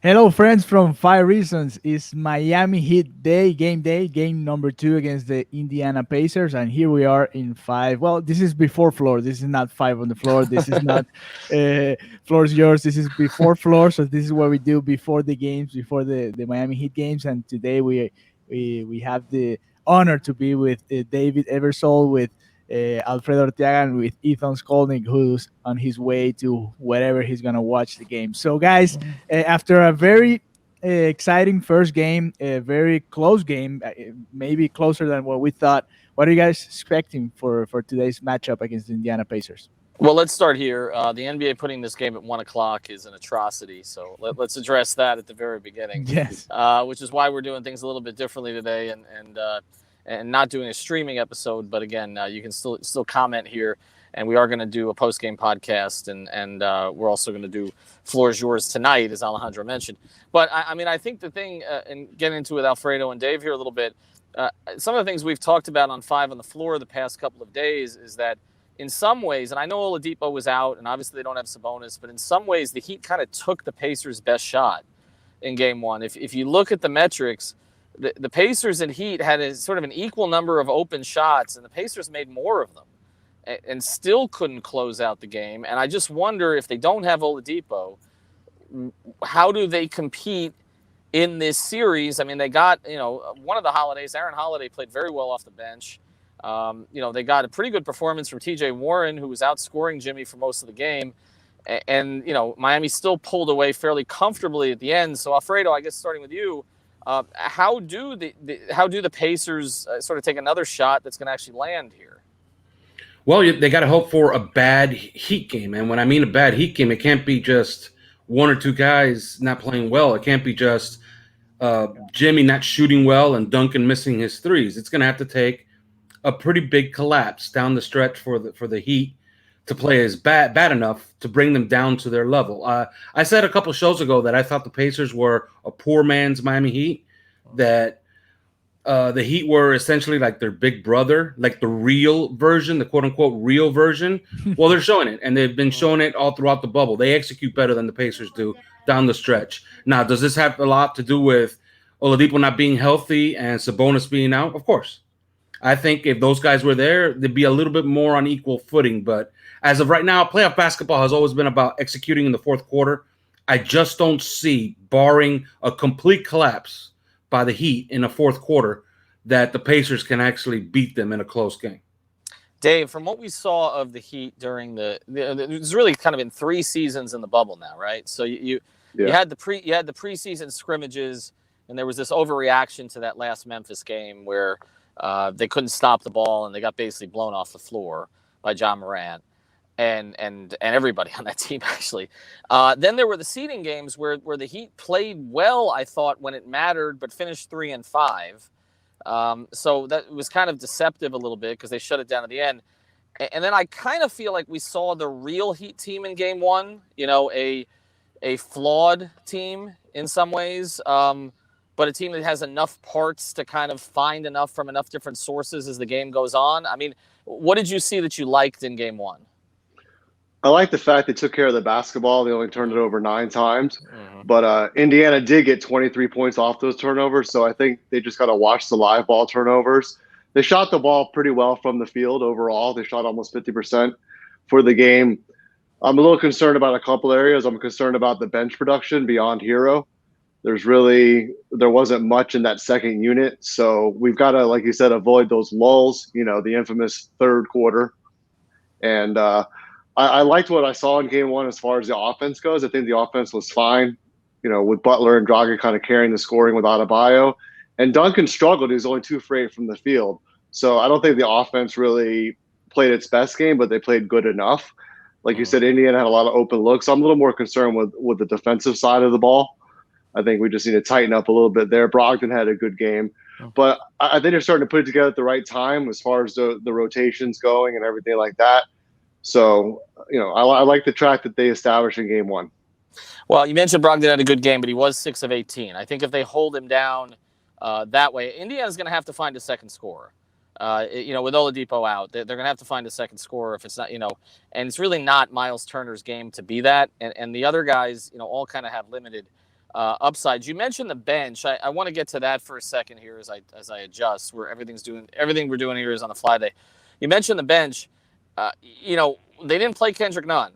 Hello, friends from Five Reasons. It's Miami Heat day, game number two against the Indiana Pacers. And here we are in five. Well, this is before floor. This is not five on the floor. This is not floor's yours. This is before floor. So this is what we do before the games, before the Miami Heat games. And today we have the honor to be with David Eversole, with Alfredo Orteaga, and with Ethan Skolnick, who's on his way to wherever he's going to watch the game. So, guys, after a very exciting first game, a very close game, maybe closer than what we thought. What are you guys expecting for today's matchup against the Indiana Pacers? Well, let's start here. The NBA putting this game at 1 o'clock is an atrocity. So let's address that at the very beginning, Yes. which is why we're doing things a little bit differently today and not doing a streaming episode. But again, you can still comment here. And we are going to do a post-game podcast, and we're also going to do Floor is Yours tonight, as Alejandro mentioned. But, I mean, I think the thing, and getting into it with Alfredo and Dave here a little bit, some of the things we've talked about on Five on the Floor the past couple of days is that in some ways, and I know Oladipo was out, and obviously they don't have Sabonis, but in some ways the Heat kind of took the Pacers' best shot in Game 1. If you look at the metrics, the Pacers and Heat had a sort of an equal number of open shots, and the Pacers made more of them and still couldn't close out the game. And I just wonder, if they don't have Oladipo, how do they compete in this series? I mean, they got, one of the holidays, Aaron Holiday played very well off the bench. They got a pretty good performance from TJ Warren, who was outscoring Jimmy for most of the game. And Miami still pulled away fairly comfortably at the end. So, Alfredo, I guess starting with you, how do the Pacers sort of take another shot that's going to actually land here? Well, they got to hope for a bad Heat game. And when I mean a bad Heat game, it can't be just one or two guys not playing well. It can't be just Jimmy not shooting well and Duncan missing his threes. It's going to have to take a pretty big collapse down the stretch for the Heat to play as bad enough to bring them down to their level. I said a couple shows ago that I thought the Pacers were a poor man's Miami Heat, that the Heat were essentially like their big brother, like the real version, the quote-unquote real version. Well, they're showing it, and they've been showing it all throughout the bubble. They execute better than the Pacers do down the stretch. Now, does this have a lot to do with Oladipo not being healthy and Sabonis being out? Of course. I think if those guys were there, they'd be a little bit more on equal footing. But as of right now, playoff basketball has always been about executing in the fourth quarter. I just don't see, barring a complete collapse by the Heat in the fourth quarter, that the Pacers can actually beat them in a close game. Dave, from what we saw of the Heat during it was really kind of in 3 seasons in the bubble now, right? So you had the preseason scrimmages, and there was this overreaction to that last Memphis game where they couldn't stop the ball and they got basically blown off the floor by John Morant and everybody on that team, actually. Then there were the seeding games where the Heat played well, I thought, when it mattered, but finished 3-5. So that was kind of deceptive a little bit because they shut it down at the end. And then I kind of feel like we saw the real Heat team in Game 1, a flawed team in some ways, but a team that has enough parts to kind of find enough from enough different sources as the game goes on. I mean, what did you see that you liked in Game 1? I like the fact they took care of the basketball. They only turned it over 9 times. But Indiana did get 23 points off those turnovers, so I think they just got to watch the live ball turnovers. They shot the ball pretty well from the field overall. They shot almost 50% for the game. I'm a little concerned about a couple areas. I'm concerned about the bench production beyond Hero. There wasn't much in that second unit, so we've got to, like you said, avoid those lulls, the infamous third quarter. And I liked what I saw in Game 1 as far as the offense goes. I think the offense was fine, with Butler and Dragic kind of carrying the scoring with Adebayo. And Duncan struggled. He was only 2 for 8 from the field. So I don't think the offense really played its best game, but they played good enough. Like you said, Indiana had a lot of open looks. I'm a little more concerned with the defensive side of the ball. I think we just need to tighten up a little bit there. Brogdon had a good game. But I think they're starting to put it together at the right time as far as the rotations going and everything like that. So, I like the track that they established in Game 1. Well, you mentioned Brogdon had a good game, but he was 6 of 18. I think if they hold him down that way, Indiana's going to have to find a second scorer. With Oladipo out, they're going to have to find a second scorer if it's not, and it's really not Miles Turner's game to be that. And the other guys, all kind of have limited upsides. You mentioned the bench. I want to get to that for a second here as I adjust. Where everything we're doing here is on the fly day. You mentioned the bench. They didn't play Kendrick Nunn,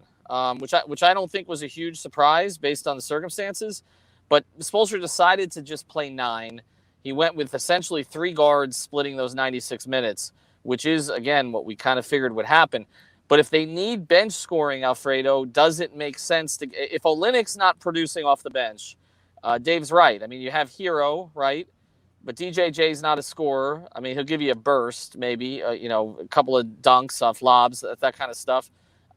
which I don't think was a huge surprise based on the circumstances. But Spoelstra decided to just play 9. He went with essentially 3 guards splitting those 96 minutes, which is, again, what we kind of figured would happen. But if they need bench scoring, Alfredo, does it make sense to – if Olynyk's not producing off the bench, Dave's right. I mean, you have Hero, right? But DJJ's not a scorer. I mean, he'll give you a burst, maybe, a couple of dunks off lobs, that kind of stuff.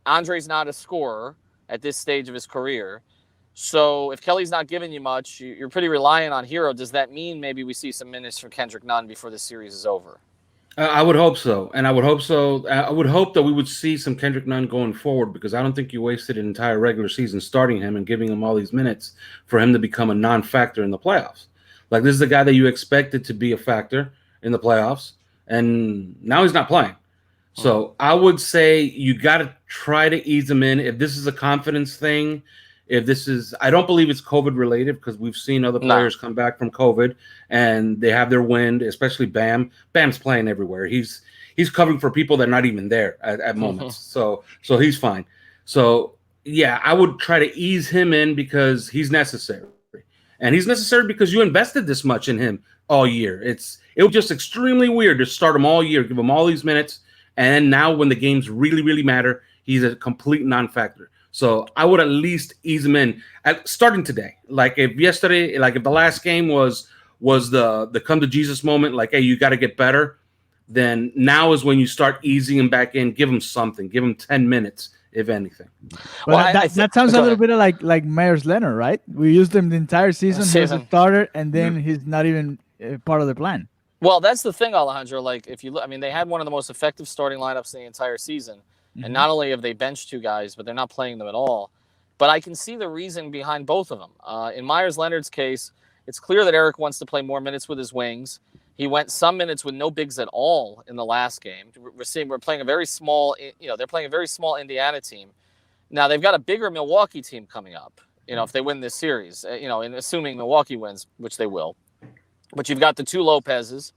Andre's not a scorer at this stage of his career. So if Kelly's not giving you much, you're pretty reliant on Hero. Does that mean maybe we see some minutes from Kendrick Nunn before the series is over? I would hope so. And I would hope that we would see some Kendrick Nunn going forward, because I don't think you wasted an entire regular season starting him and giving him all these minutes for him to become a non-factor in the playoffs. Like, this is the guy that you expected to be a factor in the playoffs, and now he's not playing. So I would say you got to try to ease him in. If this is a confidence thing, I don't believe it's COVID related, because we've seen other players come back from COVID and they have their wind, especially Bam. Bam's playing everywhere. He's covering for people that are not even there at moments. So he's fine. So yeah, I would try to ease him in because he's necessary. And he's necessary because you invested this much in him all year. It was just extremely weird to start him all year, give him all these minutes, and now when the games really, really matter, he's a complete non-factor. So I would at least ease him in starting today. Like if the last game was the come to Jesus moment, like, hey, you got to get better, then now is when you start easing him back in. Give him something. Give him 10 minutes, if anything. Well, that sounds a little bit like Myers Leonard, right? We used him the entire season. He's a starter, and then he's not even part of the plan. Well, that's the thing, Alejandro. Like, if you look, I mean, they had one of the most effective starting lineups in the entire season. And not only have they benched 2 guys, but they're not playing them at all. But I can see the reason behind both of them. In Myers Leonard's case, it's clear that Eric wants to play more minutes with his wings. He went some minutes with no bigs at all in the last game. We're playing a very small, they're playing a very small Indiana team. Now they've got a bigger Milwaukee team coming up. If they win this series, and assuming Milwaukee wins, which they will. But you've got the 2 Lopez's,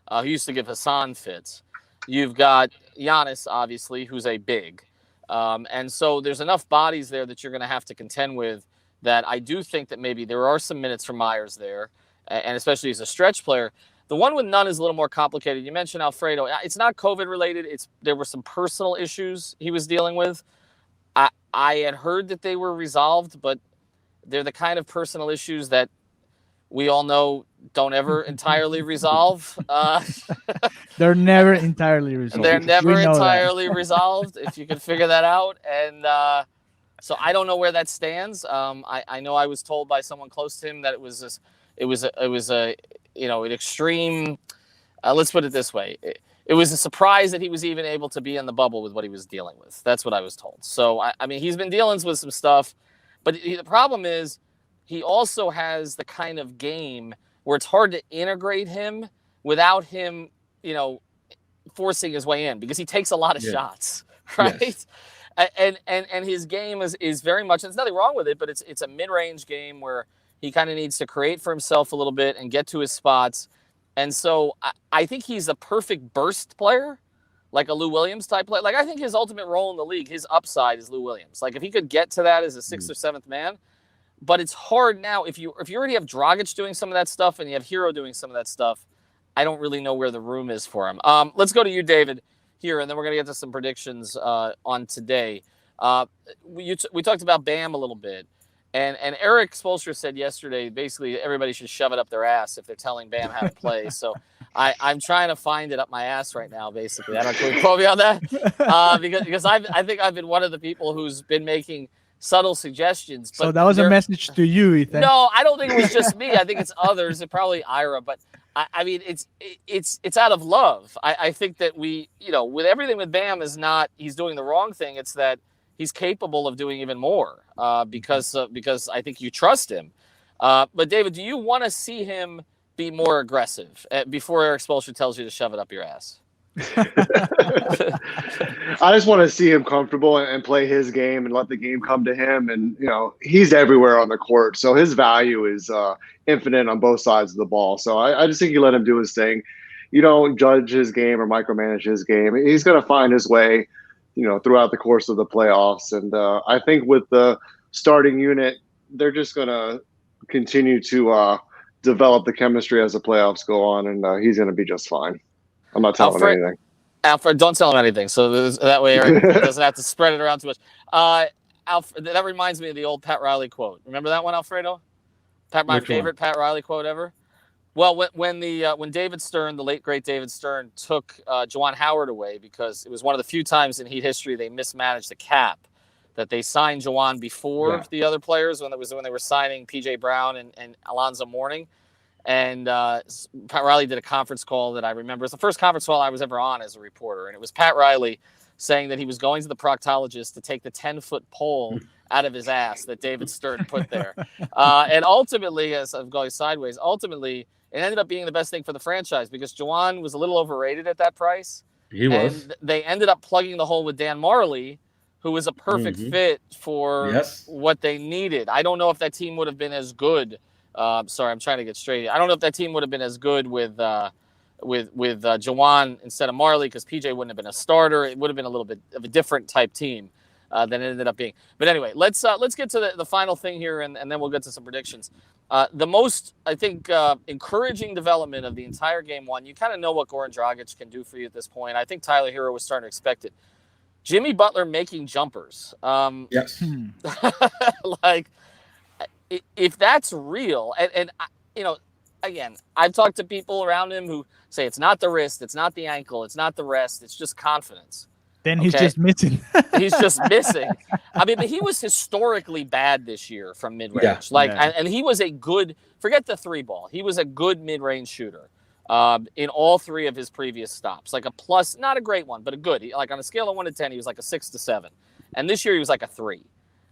who used to give Hassan fits. You've got Giannis, obviously, who's a big. And so there's enough bodies there that you're going to have to contend with, that I do think that maybe there are some minutes for Myers there, and especially as a stretch player. The one with Nunn is a little more complicated. You mentioned Alfredo. It's not COVID-related. There were some personal issues he was dealing with. I had heard that they were resolved, but they're the kind of personal issues that we all know don't ever entirely resolve. They're never entirely resolved. They're never entirely resolved, if you can figure that out. And so I don't know where that stands. I know I was told by someone close to him that it was an extreme. Let's put it this way: it was a surprise that he was even able to be in the bubble with what he was dealing with. That's what I was told. So I mean, he's been dealing with some stuff, but the problem is, he also has the kind of game where it's hard to integrate him without him, forcing his way in, because he takes a lot of shots, right? Yes. And his game is very much, there's nothing wrong with it, but it's a mid-range game where he kind of needs to create for himself a little bit and get to his spots. And so I think he's a perfect burst player, like a Lou Williams type player. Like, I think his ultimate role in the league, his upside is Lou Williams. Like, if he could get to that as a 6th or 7th man. But it's hard now. If you already have Dragic doing some of that stuff and you have Hero doing some of that stuff, I don't really know where the room is for him. Let's go to you, David, here, and then we're going to get to some predictions on today. We talked about Bam a little bit, and Eric Spoelstra said yesterday, basically everybody should shove it up their ass if they're telling Bam how to play. So I'm trying to find it up my ass right now, basically. I don't know if you quote me on that, because I think I've been one of the people who's been making subtle suggestions. But so that was a message to you, Ethan. No, I don't think it was just me. I think it's others, and probably Ira. But I mean, it's out of love. I think that we, with everything with Bam is not he's doing the wrong thing. It's that he's capable of doing even more because I think you trust him. But David, do you want to see him be more aggressive before Eric Spoelstra tells you to shove it up your ass? I just want to see him comfortable and play his game and let the game come to him. And, he's everywhere on the court. So his value is infinite on both sides of the ball. So I just think you let him do his thing. You don't judge his game or micromanage his game. He's going to find his way, throughout the course of the playoffs. And I think with the starting unit, they're just going to continue to develop the chemistry as the playoffs go on. And he's going to be just fine. I'm not telling him anything. Alfred, don't tell him anything. So that way Eric doesn't have to spread it around too much. Alfred, that reminds me of the old Pat Riley quote. Remember that one, Alfredo? My favorite Pat Riley quote ever. Well, when David Stern, the late great David Stern, took Juwan Howard away because it was one of the few times in Heat history they mismanaged the cap, that they signed Juwan before the other players when they were signing P.J. Brown and Alonzo Mourning. And Pat Riley did a conference call that I remember. It's the first conference call I was ever on as a reporter. And it was Pat Riley saying that he was going to the proctologist to take the 10-foot pole out of his ass that David Stern put there. And ultimately, as I'm going sideways, it ended up being the best thing for the franchise because Juwan was a little overrated at that price. He was. And they ended up plugging the hole with Dan Marley, who was a perfect fit for what they needed. I don't know if that team would have been as good. Sorry, I'm trying to get straight. I don't know if that team would have been as good with Juwan instead of Marley because PJ wouldn't have been a starter. It would have been a little bit of a different type team than it ended up being. But anyway, let's get to the final thing here, and then we'll get to some predictions. The most, I think, encouraging development of the entire game one, you kind of know what Goran Dragic can do for you at this point. I think Tyler Hero was starting to expect it. Jimmy Butler making jumpers. Yes. Like, if that's real, and again, I've talked to people around him who say it's not the wrist, it's not the ankle, it's not the rest, it's just confidence. Then he's just missing. He's just missing. I mean, but he was historically bad this year from mid-range. And he was a good, forget the three ball, he was a good mid-range shooter in all three of his previous stops. Like a plus, not a great one, but a good. Like on a scale of 1 to 10, he was like a 6 to 7. And this year he was like a 3.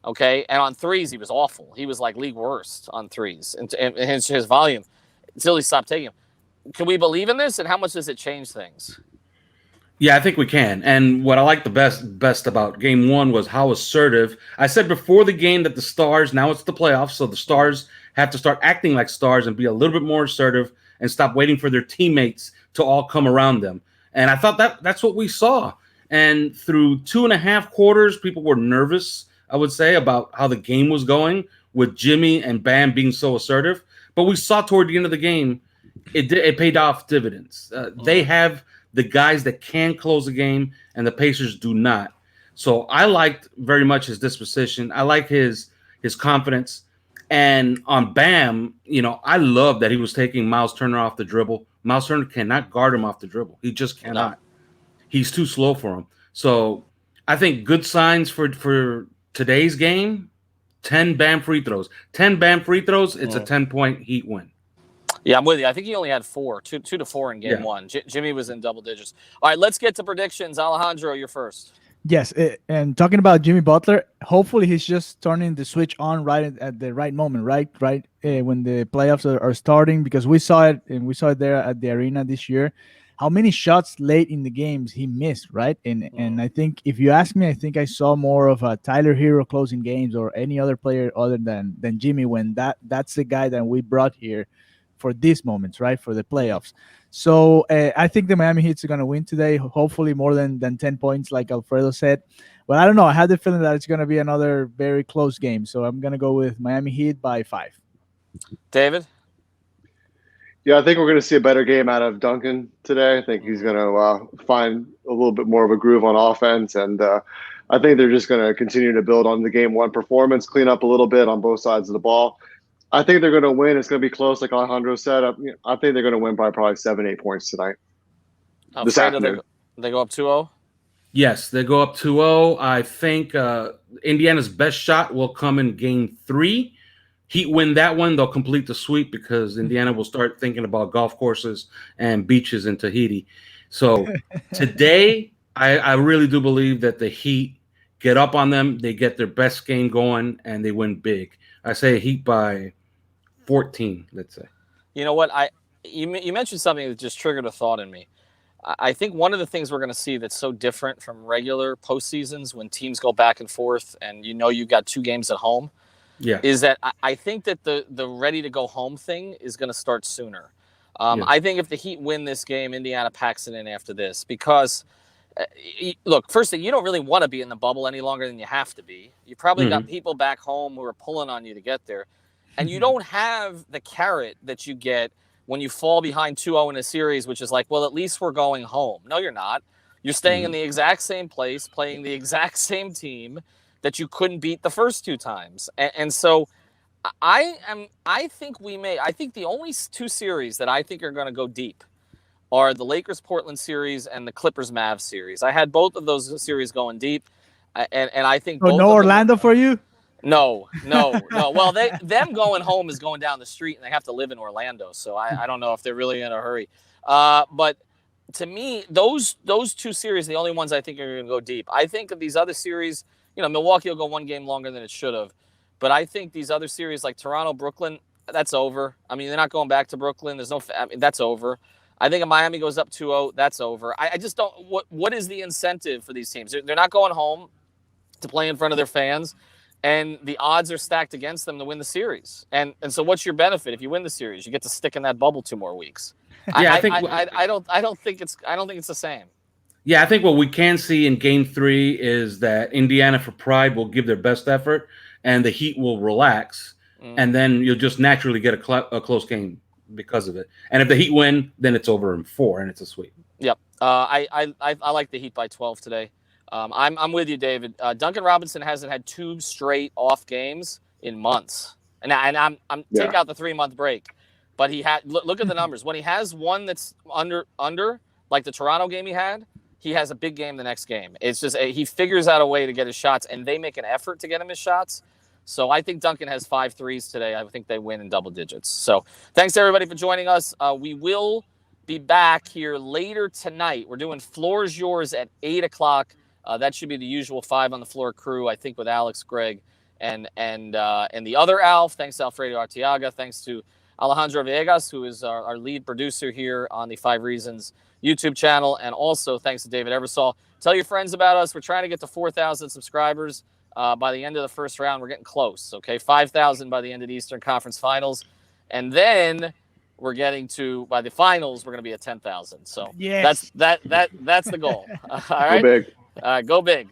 Okay, and on threes, he was awful. He was like league worst on threes, and his volume until he stopped taking them. Can we believe in this, and how much does it change things? Yeah, I think we can. And what I like the best about game one was how assertive. I said before the game that the Stars, now it's the playoffs, so the Stars have to start acting like stars and be a little bit more assertive and stop waiting for their teammates to all come around them. And I thought that's what we saw. And through 2.5 quarters, people were nervous, I would say, about how the game was going with Jimmy and Bam being so assertive. But we saw toward the end of the game, it paid off dividends. They have the guys that can close the game, and the Pacers do not. So I liked very much his disposition. I like his confidence. And on Bam, I love that he was taking Miles Turner off the dribble. Miles Turner cannot guard him off the dribble. He just cannot. No. He's too slow for him. So I think good signs for today's game, 10 Bam free throws. 10 Bam free throws, it's a 10-point Heat win. Yeah, I'm with you. I think he only had 4, 2 to 4 in game one. Jimmy was in double digits. All right, let's get to predictions. Alejandro, you're first. Yes, and talking about Jimmy Butler, hopefully he's just turning the switch on right at the right moment, right when the playoffs are starting, because we saw it there at the arena this year. How many shots late in the games he missed, right? And I think if you ask me, I think I saw more of a Tyler Hero closing games or any other player other than Jimmy, when that's the guy that we brought here for these moments, right, for the playoffs. So I think the Miami Heat's are going to win today, hopefully more than 10 points, like Alfredo said. But I don't know. I had the feeling that it's going to be another very close game. So I'm going to go with Miami Heat by 5. David? Yeah, I think we're going to see a better game out of Duncan today. I think he's going to find a little bit more of a groove on offense. And I think they're just going to continue to build on the game one performance, clean up a little bit on both sides of the ball. I think they're going to win. It's going to be close, like Alejandro said. I think they're going to win by probably 7-8 points tonight. This afternoon. They go up 2-0? Yes, they go up 2-0. I think Indiana's best shot will come in game 3. Heat win that one. They'll complete the sweep because Indiana will start thinking about golf courses and beaches in Tahiti. So today, I really do believe that the Heat get up on them. They get their best game going, and they win big. I say Heat by 14, let's say. You know what? You mentioned something that just triggered a thought in me. I think one of the things we're going to see that's so different from regular postseasons when teams go back and forth and you've got 2 games at home is that I think that the ready to go home thing is going to start sooner. I think if the Heat win this game, Indiana packs it in after this because look, first thing, you don't really want to be in the bubble any longer than you have to be. You probably got people back home who are pulling on you to get there. And you don't have the carrot that you get when you fall behind 2-0 in a series, which is like, well, at least we're going home. No, you're not. You're staying in the exact same place, playing the exact same team that you couldn't beat the first 2 times. And so I think the only 2 series that I think are going to go deep are the Lakers-Portland series and the Clippers-Mavs series. I had both of those series going deep, and I think both. No Orlando for you? No. Well, them going home is going down the street, and they have to live in Orlando, so I don't know if they're really in a hurry. But to me, those 2 series, the only ones I think are going to go deep. I think of these other series, Milwaukee will go 1 game longer than it should have, but I think these other series like Toronto, Brooklyn, that's over. I mean, they're not going back to Brooklyn. That's over. I think if Miami goes up 2-0, that's over. I just don't. What is the incentive for these teams? They're not going home to play in front of their fans, and the odds are stacked against them to win the series. And so, what's your benefit if you win the series? You get to stick in that bubble 2 more weeks. Yeah, I don't think it's the same. Yeah, I think what we can see in Game 3 is that Indiana for pride will give their best effort, and the Heat will relax, and then you'll just naturally get a close game because of it. And if the Heat win, then it's over in 4, and it's a sweep. Yep. I like the Heat by 12 today. I'm with you, David. Duncan Robinson hasn't had 2 straight off games in months, and I'm take out the 3-month break, but he had look at the numbers. When he has one that's under like the Toronto game he has a big game the next game. It's just he figures out a way to get his shots, and they make an effort to get him his shots. So I think Duncan has 5 threes today. I think they win in double digits. So thanks everybody for joining us. We will be back here later tonight. We're doing Floor's Yours at 8:00. That should be the usual 5 on the floor crew, I think, with Alex, Greg, and the other Alf. Thanks to Alfredo Arteaga. Thanks to Alejandro Villegas, who is our lead producer here on the 5 Reasons YouTube channel. And also thanks to David Eversole. Tell your friends about us. We're trying to get to 4,000 subscribers by the end of the first round. We're getting close, okay? 5,000 by the end of the Eastern Conference Finals. And then we're getting to, by the finals, we're going to be at 10,000. So that's the goal. All right? Go big. Go big.